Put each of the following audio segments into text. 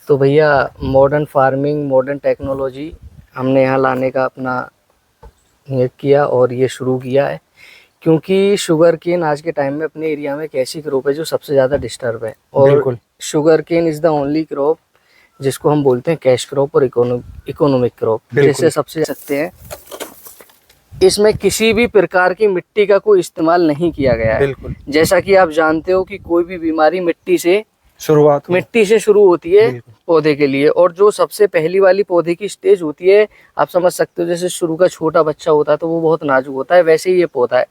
तो भैया modern farming, modern technology हमने यहाँ लाने का अपना नियत किया और ये शुरू किया है, क्योंकि शुगर केन आज के टाइम में अपने एरिया में एक ऐसी क्रॉप है जो सबसे ज़्यादा डिस्टर्ब है। और sugar cane is the only crop जिसको हम बोलते हैं कैश क्रॉप और इकोनॉमिक क्रॉप, जैसे सबसे सकते हैं। इसमें किसी भी प्रकार की मिट्टी का कोई इस्तेमाल नहीं किया गया है। जैसा कि आप जानते हो कि कोई भी बीमारी मिट्टी से शुरू होती है पौधे के लिए, और जो सबसे पहली वाली पौधे की स्टेज होती है, आप समझ सकते हो जैसे शुरू का छोटा बच्चा होता है तो वो बहुत नाजुक होता है, वैसे ही ये पौधा है।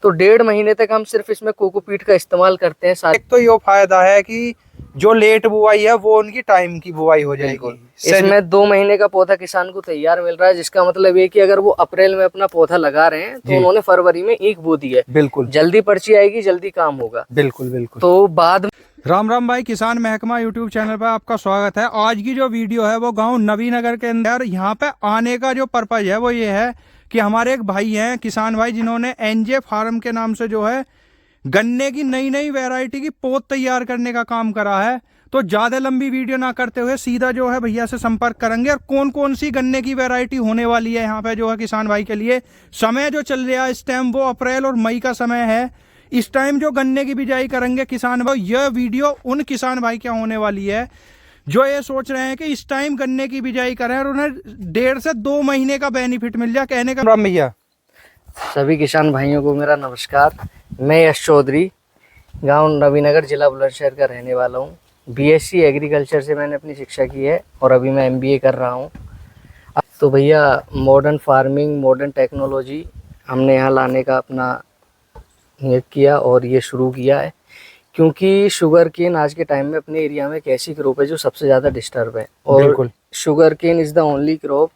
तो 1.5 महीने तक हम सिर्फ इसमें कोकोपीट का इस्तेमाल करते हैं। एक तो ये फायदा है कि जो लेट बुआई है वो उनकी टाइम की बुआई हो जाएगी। इसमें 2 महीने का पौधा किसान को तैयार मिल रहा है, जिसका मतलब ये कि अगर वो अप्रैल में अपना पौधा लगा रहे हैं तो उन्होंने फरवरी में ईख बो दी है। बिल्कुल, जल्दी पर्ची आएगी, जल्दी काम होगा। बिल्कुल। तो बाद राम राम भाई, किसान महकमा यूट्यूब चैनल पर आपका स्वागत है। आज की जो वीडियो है वो गांव नवीनगर के अंदर, यहाँ पे आने का जो पर्पज है वो ये है कि हमारे एक भाई हैं, किसान भाई, जिन्होंने एनजे फार्म के नाम से जो है गन्ने की नई वैरायटी की पौध तैयार करने का काम करा है। तो ज्यादा लंबी वीडियो ना करते हुए सीधा जो है भैया से संपर्क करेंगे, और कौन कौन सी गन्ने की वैरायटी होने वाली है यहाँ पे जो है किसान भाई के लिए। समय जो चल रहा है इस टाइम वो अप्रैल और मई का समय है। इस टाइम जो गन्ने की बिजाई करेंगे किसान भाई, यह वीडियो उन किसान भाई क्या होने वाली है जो ये सोच रहे हैं कि इस टाइम गन्ने की बिजाई करें और उन्हें 1.5 से 2 महीने का बेनिफिट मिल जाए। कहने का राम भैया, सभी किसान भाइयों को मेरा नमस्कार। मैं यश चौधरी, गांव नवीनगर, जिला बुलंदशहर का रहने वाला हूं। बीएससी एग्रीकल्चर से मैंने अपनी शिक्षा की है और अभी मैं एमबीए कर रहा हूं। तो भैया मॉडर्न फार्मिंग, मॉडर्न टेक्नोलॉजी हमने यहाँ लाने का अपना नियत किया और ये शुरू किया है, क्योंकि शुगर केन आज के टाइम में अपने एरिया में एक ऐसी क्रॉप है जो सबसे ज़्यादा डिस्टर्ब है। और sugar cane is the only crop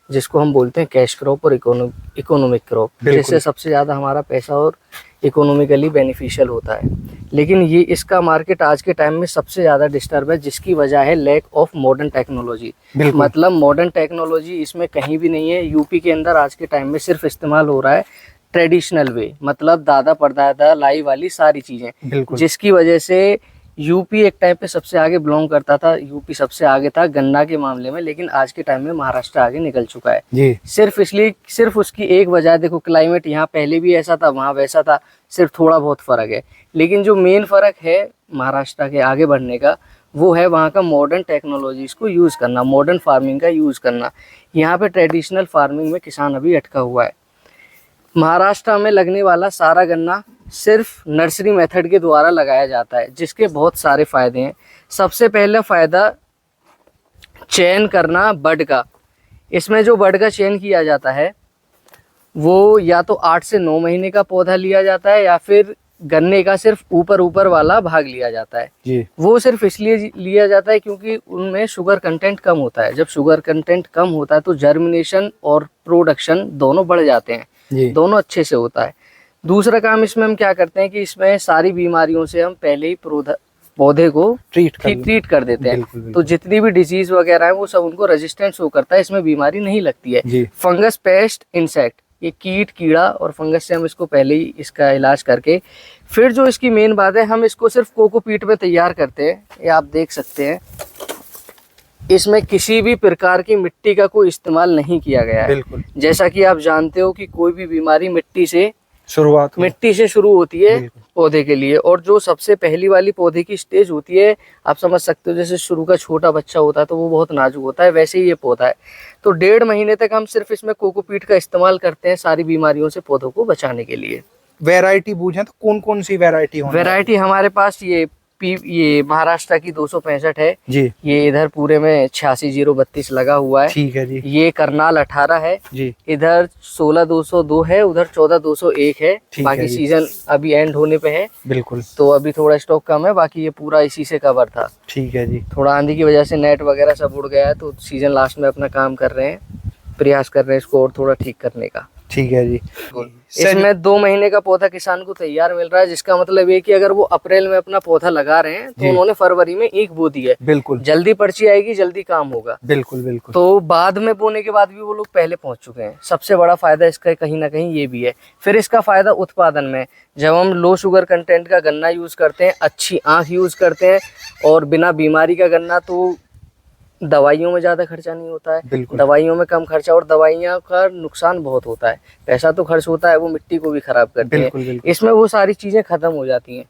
जिसको हम बोलते हैं कैश क्रॉप और इकोनॉमिक क्रॉप, जिससे सबसे ज़्यादा हमारा पैसा और इकोनॉमिकली बेनिफिशियल होता है। लेकिन ये इसका मार्केट आज के टाइम में सबसे ज़्यादा डिस्टर्ब है, जिसकी वजह है लैक ऑफ मॉडर्न टेक्नोलॉजी। मतलब मॉडर्न टेक्नोलॉजी इसमें कहीं भी नहीं है। यूपी के अंदर आज के टाइम में सिर्फ इस्तेमाल हो रहा है ट्रेडिशनल वे, मतलब दादा परदादा लाई वाली सारी चीज़ें, जिसकी वजह से यूपी एक टाइम पे सबसे आगे बिलोंग करता था। यूपी सबसे आगे था गन्ना के मामले में, लेकिन आज के टाइम में महाराष्ट्र आगे निकल चुका है जी। सिर्फ उसकी एक वजह, देखो क्लाइमेट यहाँ पहले भी ऐसा था, वहाँ वैसा था, सिर्फ थोड़ा बहुत फ़र्क है। लेकिन जो मेन फ़र्क है महाराष्ट्र के आगे बढ़ने का, वो है वहाँ का मॉडर्न टेक्नोलॉजीज़ को यूज़ करना, मॉडर्न फार्मिंग का यूज़ करना। यहाँ पे ट्रेडिशनल फार्मिंग में किसान अभी अटका हुआ है। महाराष्ट्र में लगने वाला सारा गन्ना सिर्फ नर्सरी मेथड के द्वारा लगाया जाता है, जिसके बहुत सारे फ़ायदे हैं। सबसे पहला फ़ायदा चयन करना बड का। इसमें जो बड का चयन किया जाता है वो या तो 8 से 9 महीने का पौधा लिया जाता है, या फिर गन्ने का सिर्फ ऊपर वाला भाग लिया जाता है जी। वो सिर्फ इसलिए लिया जाता है क्योंकि उनमें शुगर कंटेंट कम होता है। जब शुगर कंटेंट कम होता है तो जर्मिनेशन और प्रोडक्शन दोनों बढ़ जाते हैं, दोनों अच्छे से होता है। दूसरा काम इसमें हम क्या करते हैं कि इसमें सारी बीमारियों से हम पहले ही पौधे को ट्रीट कर देते हैं। बिल्कुल। तो जितनी भी डिजीज वगैरह है वो सब उनको रेजिस्टेंट शो करता है, इसमें बीमारी नहीं लगती है। फंगस, पेस्ट, इंसेक्ट, ये कीट कीड़ा और फंगस से हम इसको पहले ही इसका इलाज करके, फिर जो इसकी मेन बात है, हम इसको सिर्फ कोकोपीट में तैयार करते हैं। ये आप देख सकते हैं, इसमें किसी भी प्रकार की मिट्टी का कोई इस्तेमाल नहीं किया गया है। जैसा कि आप जानते हो कि कोई भी बीमारी मिट्टी से शुरू होती है पौधे के लिए, और जो सबसे पहली वाली पौधे की स्टेज होती है, आप समझ सकते हो जैसे शुरू का छोटा बच्चा होता है तो वो बहुत नाजुक होता है, वैसे ही ये पौधा है। तो 1.5 महीने तक हम सिर्फ इसमें कोकोपीट का इस्तेमाल करते हैं सारी बीमारियों से पौधों को बचाने के लिए। वैरायटी पूछे तो कौन कौन सी वैरायटी हमारे पास ये महाराष्ट्र की 265 है जी। ये इधर पूरे में 86-032 लगा हुआ है, ठीक है जी। ये करनाल 18 है जी। इधर 16-202 है, उधर 14-201 है। बाकी सीजन अभी एंड होने पे है, बिल्कुल। तो अभी थोड़ा स्टॉक कम है, बाकी ये पूरा इसी से कवर था, ठीक है जी। थोड़ा आंधी की वजह से नेट वगैरह सब उड़ गया है, तो सीजन लास्ट में अपना काम कर रहे हैं, प्रयास कर रहे हैं इसको और थोड़ा ठीक करने का, ठीक है जी। इसमें 2 महीने का पौधा किसान को तैयार मिल रहा है, जिसका मतलब ये कि अगर वो अप्रैल में अपना पौधा लगा रहे हैं तो उन्होंने फरवरी में ईख बो दी है। बिल्कुल। जल्दी पर्ची आएगी, जल्दी काम होगा। बिल्कुल। तो बाद में बोने के बाद भी वो लोग पहले पहुंच चुके हैं। सबसे बड़ा फायदा इसका कहीं ना कहीं ये भी है। फिर इसका फायदा उत्पादन में, जब हम लो शुगर कंटेंट का गन्ना यूज करते हैं, अच्छी आँख यूज करते हैं और बिना बीमारी का गन्ना, तो दवाइयों में ज़्यादा खर्चा नहीं होता है, बिल्कुल। दवाइयों में कम खर्चा, और दवाइयाँ का नुकसान बहुत होता है, पैसा तो खर्च होता है, वो मिट्टी को भी खराब करती है। बिल्कुल बिल्कुल इसमें वो सारी चीज़ें खत्म हो जाती हैं,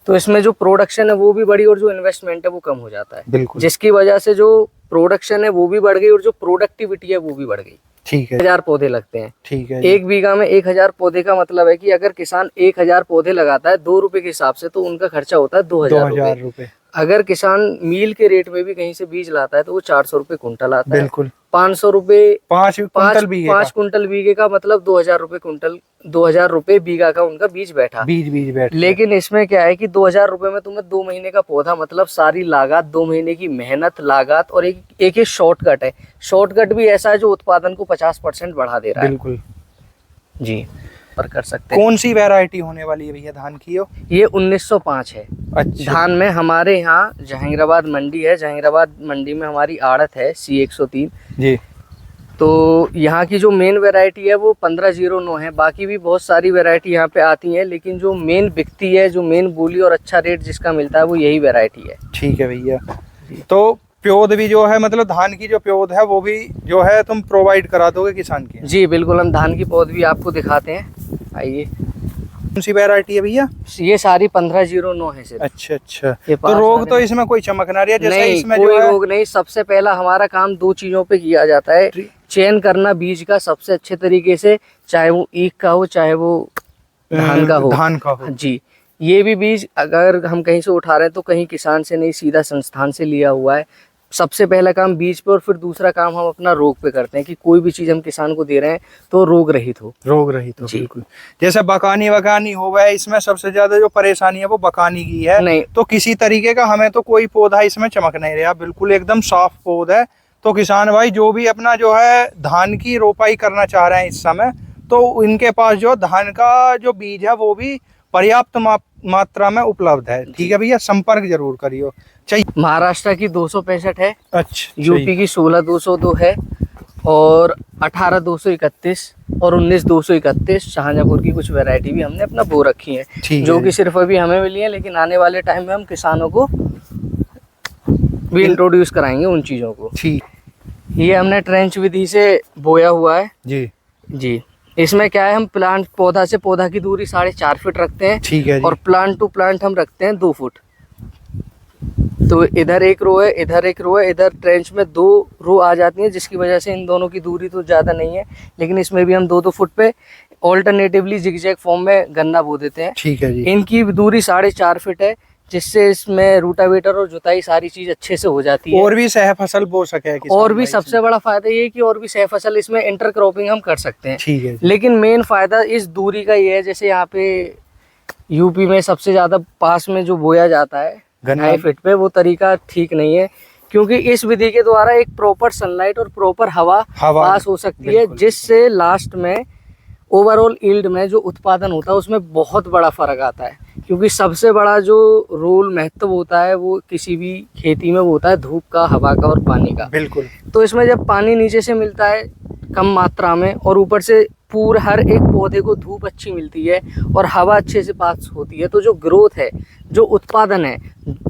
तो इसमें जो प्रोडक्शन है वो भी बढ़ी और जो इन्वेस्टमेंट है वो कम हो जाता है, बिल्कुल। जिसकी वजह से जो प्रोडक्शन है वो भी बढ़ गई और जो प्रोडक्टिविटी है वो भी बढ़ गई। ठीक है 1000 पौधे लगते हैं, ठीक है। एक बीघा में 1000 पौधे का मतलब है कि अगर किसान 1000 पौधे लगाता है 2 रुपए के हिसाब से, तो उनका खर्चा होता है 2000 रुपए। अगर किसान मील के रेट में भी कहीं से बीज लाता है तो वो 400 रुपए कुंटल आता है। बिल्कुल। 500 रुपए 5 कुंटल बीघे का। 5 कुंटल बीघे का मतलब 2000 रुपए कुंटल, 2000 रुपए बीघा का उनका बीज बैठा। बीज बैठ। लेकिन इसमें क्या है कि 2000 रुपए में तुम्हें 2 महीने का पौधा, मतलब सारी लागत, 2 महीने की मेहनत, लागत, और एक शॉर्टकट है। शॉर्टकट भी ऐसा है जो उत्पादन को 50% बढ़ा दे रहा है। बिल्कुल जी, पर कर सकते हैं। कौन सी वैरायटी होने वाली है भैया धान की? ये 1905 है। अच्छा। धान में हमारे यहाँ जहांगीराबाद मंडी है, जहांगीराबाद मंडी में हमारी आड़त है C103 जी। तो यहाँ की जो मेन वैरायटी है वो 1509 है। बाकी भी बहुत सारी वैरायटी यहाँ पे आती हैं, लेकिन जो मेन बिकती है, जो मेन बोली और अच्छा रेट जिसका मिलता है, वो यही वैरायटी है। ठीक है भैया। तो प्योद भी जो है, मतलब धान की जो प्योद है वो भी जो है तुम प्रोवाइड करा दोगे किसान के? जी बिल्कुल, हम धान की पौध भी आपको दिखाते हैं, आइए। कौन सी वैरायटी है भैया? ये सारी 1509 है सिर्फ। अच्छा अच्छा। ये तो रोग तो इसमें कोई चमक ना रही है जैसे नहीं, इसमें कोई जो है? रोग नहीं। सबसे पहला हमारा काम 2 चीजों पे किया जाता है, चयन करना बीज का सबसे अच्छे तरीके से, चाहे वो ईख का हो चाहे वो धान का हो। धान का हो जी, ये भी बीज अगर हम कहीं से उठा रहे हैं तो कहीं किसान से नहीं, सीधा संस्थान से लिया हुआ है। सबसे पहला काम बीज पे, और फिर दूसरा काम हम अपना रोग पे करते हैं कि कोई भी चीज हम किसान को दे रहे हैं तो रोग रहित हो। रोग रहित हो, जी। बिल्कुल। जैसे बकानी वकानी हो गया, इसमें सबसे ज्यादा जो परेशानी है वो बकानी की है। नहीं, तो किसी तरीके का हमें तो कोई पौधा इसमें चमक नहीं रहा, बिल्कुल एकदम साफ पौधा है। तो किसान भाई जो भी अपना जो है धान की रोपाई करना चाह रहे हैं इस समय, तो इनके पास जो धान का जो बीज है वो भी पर्याप्त मात्रा में उपलब्ध है। ठीक है भैया, संपर्क जरूर करियो। चाहिए। महाराष्ट्र की 265 है, अच्छा। यूपी की 16202 है, और 18231 और 19231 शाहजहांपुर की कुछ वैरायटी भी हमने अपना बो रखी है, जो कि सिर्फ अभी हमें मिली है, लेकिन आने वाले टाइम में हम किसानों को भी इंट्रोड्यूस कराएंगे उन चीज़ों को। ठीक। ये हमने ट्रेंच विधि से बोया हुआ है। जी जी, इसमें क्या है, हम प्लांट पौधा से पौधा की दूरी 4.5 फीट रखते हैं। ठीक है जी। और प्लांट टू प्लांट हम रखते हैं 2 फुट। तो इधर एक रो है, इधर एक रो है, इधर ट्रेंच में 2 रो आ जाती हैं, जिसकी वजह से इन दोनों की दूरी तो ज़्यादा नहीं है, लेकिन इसमें भी हम 2-2 फुट पे ऑल्टरनेटिवली जिगजैग फॉर्म में गन्ना बो देते हैं। ठीक है जी। इनकी दूरी 4.5 फीट है, जिससे इसमें रूटावेटर और जुताई सारी चीज अच्छे से हो जाती है। और भी सह फसल बो सके किसान और भी भाई सबसे इसमें। बड़ा फायदा ये है कि और भी सह फसल इसमें इंटरक्रॉपिंग हम कर सकते हैं। ठीक है जी। लेकिन मेन फायदा इस दूरी का ये है, जैसे यहाँ पे यूपी में सबसे ज्यादा पास में जो बोया जाता है 2.5 फीट पे, वो तरीका ठीक नहीं है, क्योंकि इस विधि के द्वारा एक प्रॉपर सनलाइट और प्रॉपर हवा पास हो सकती है, जिससे लास्ट में ओवरऑल यील्ड में जो उत्पादन होता है उसमें बहुत बड़ा फर्क आता है। क्योंकि सबसे बड़ा जो रोल महत्व होता है वो किसी भी खेती में वो होता है धूप का, हवा का और पानी का। बिल्कुल। तो इसमें जब पानी नीचे से मिलता है कम मात्रा में, और ऊपर से पूरा हर एक पौधे को धूप अच्छी मिलती है और हवा अच्छे से पास होती है, तो जो ग्रोथ है, जो उत्पादन है,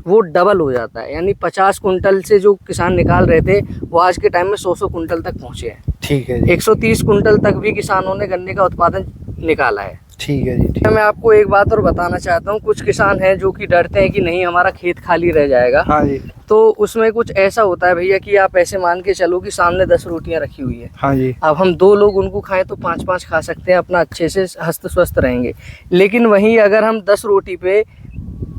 वो डबल हो जाता है। यानी 50 कुंटल से जो किसान निकाल रहे थे वो आज के टाइम में 100 कुंटल तक पहुँचे हैं। ठीक है जी। 130 कुंटल तक भी किसानों ने गन्ने का उत्पादन निकाला है। ठीक है जी। मैं आपको एक बात और बताना चाहता हूँ, कुछ किसान हैं जो कि डरते हैं कि नहीं हमारा खेत खाली रह जाएगा। हाँ जी। तो उसमें कुछ ऐसा होता है भैया कि आप ऐसे मान के चलो कि सामने 10 रोटियां रखी हुई है। हाँ जी। अब हम 2 लोग उनको खाएं तो 5-5 खा सकते हैं, अपना अच्छे से हस्त स्वस्थ रहेंगे। लेकिन वहीं अगर हम 10 रोटी पे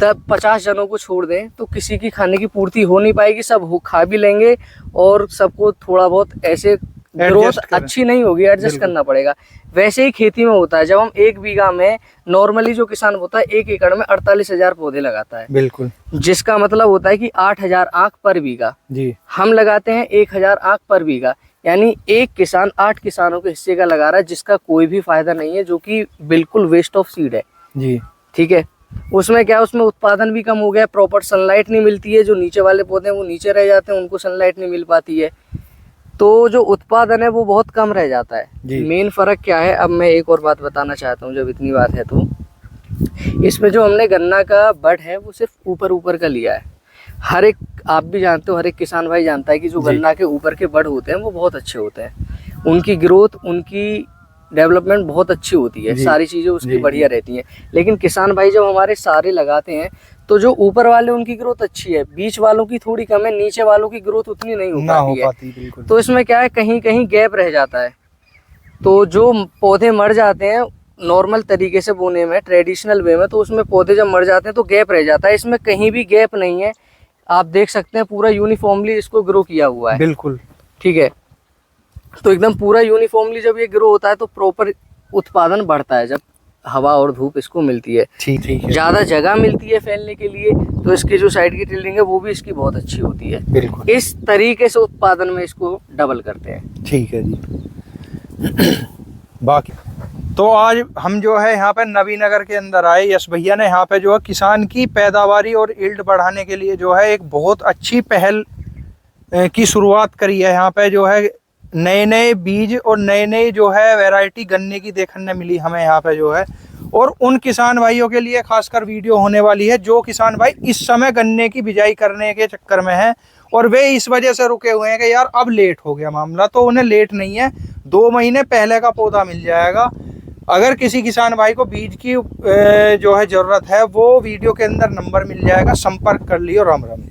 50 जनों को छोड़ दें तो किसी की खाने की पूर्ति हो नहीं पाएगी। सब खा भी लेंगे और सबको थोड़ा बहुत ऐसे ग्रोथ अच्छी नहीं होगी, एडजस्ट करना पड़ेगा। वैसे ही खेती में होता है, जब हम 1 बीघा में नॉर्मली जो किसान होता है 1 एकड़ में 48,000 पौधे लगाता है। बिल्कुल। जिसका मतलब होता है कि 8,000 आंख पर बीघा। जी। हम लगाते हैं 1,000 आंख पर बीघा, यानी एक किसान 8 किसानों के हिस्से का लगा रहा है, जिसका कोई भी फायदा नहीं है, जो कि बिल्कुल वेस्ट ऑफ सीड है। जी। ठीक है। उसमें क्या है, उसमें उत्पादन भी कम हो गया, प्रॉपर सनलाइट नहीं मिलती है, जो नीचे वाले पौधे हैं वो नीचे रह जाते हैं, उनको सनलाइट नहीं मिल पाती है, तो जो उत्पादन है वो बहुत कम रह जाता है। मेन फर्क क्या है, अब मैं एक और बात बताना चाहता हूँ, जब इतनी बात है तो इसमें जो हमने गन्ना का बड है वो सिर्फ ऊपर ऊपर का लिया है। हर एक, आप भी जानते हो, हर एक किसान भाई जानता है कि जो गन्ना के ऊपर के बड़ होते हैं वो बहुत अच्छे होते हैं, उनकी ग्रोथ, उनकी डेवलपमेंट बहुत अच्छी होती है, सारी चीज़ें उसकी बढ़िया रहती हैं। लेकिन किसान भाई जब हमारे सारे लगाते हैं तो जो ऊपर वाले उनकी ग्रोथ अच्छी है, बीच वालों की थोड़ी कम है, नीचे वालों की ग्रोथ उतनी नहीं हो पाती है। तो इसमें क्या है, कहीं कहीं गैप रह जाता है, तो जो पौधे मर जाते हैं नॉर्मल तरीके से बोने में, ट्रेडिशनल वे में, तो उसमें पौधे जब मर जाते हैं तो गैप रह जाता है। इसमें कहीं भी गैप नहीं है, आप देख सकते हैं पूरा यूनिफॉर्मली इसको ग्रो किया हुआ है। बिल्कुल ठीक है, तो एकदम पूरा यूनिफॉर्मली जब ये ग्रो होता है तो प्रॉपर उत्पादन बढ़ता है, जब हवा और धूप इसको मिलती है, ठीक है, ज़्यादा जगह मिलती है फैलने के लिए, तो इसकी जो साइड की टिल्डिंग है वो भी इसकी बहुत अच्छी होती है। बिल्कुल इस तरीके से उत्पादन में इसको डबल करते हैं। ठीक है जी। बाकी तो आज हम जो है यहाँ पे नवीनगर के अंदर आए, यश भैया ने यहाँ पे जो है किसान की पैदावारी और यील्ड बढ़ाने के लिए जो है एक बहुत अच्छी पहल की शुरुआत करी है। यहाँ पे जो है नए नए बीज और नए नए जो है वैरायटी गन्ने की देखने मिली हमें यहाँ पे जो है, और उन किसान भाइयों के लिए खासकर वीडियो होने वाली है जो किसान भाई इस समय गन्ने की बिजाई करने के चक्कर में हैं, और वे इस वजह से रुके हुए हैं कि यार अब लेट हो गया मामला। तो उन्हें लेट नहीं है, 2 महीने पहले का पौधा मिल जाएगा। अगर किसी किसान भाई को बीज की जो है ज़रूरत है, वो वीडियो के अंदर नंबर मिल जाएगा, संपर्क कर लियो। राम राम।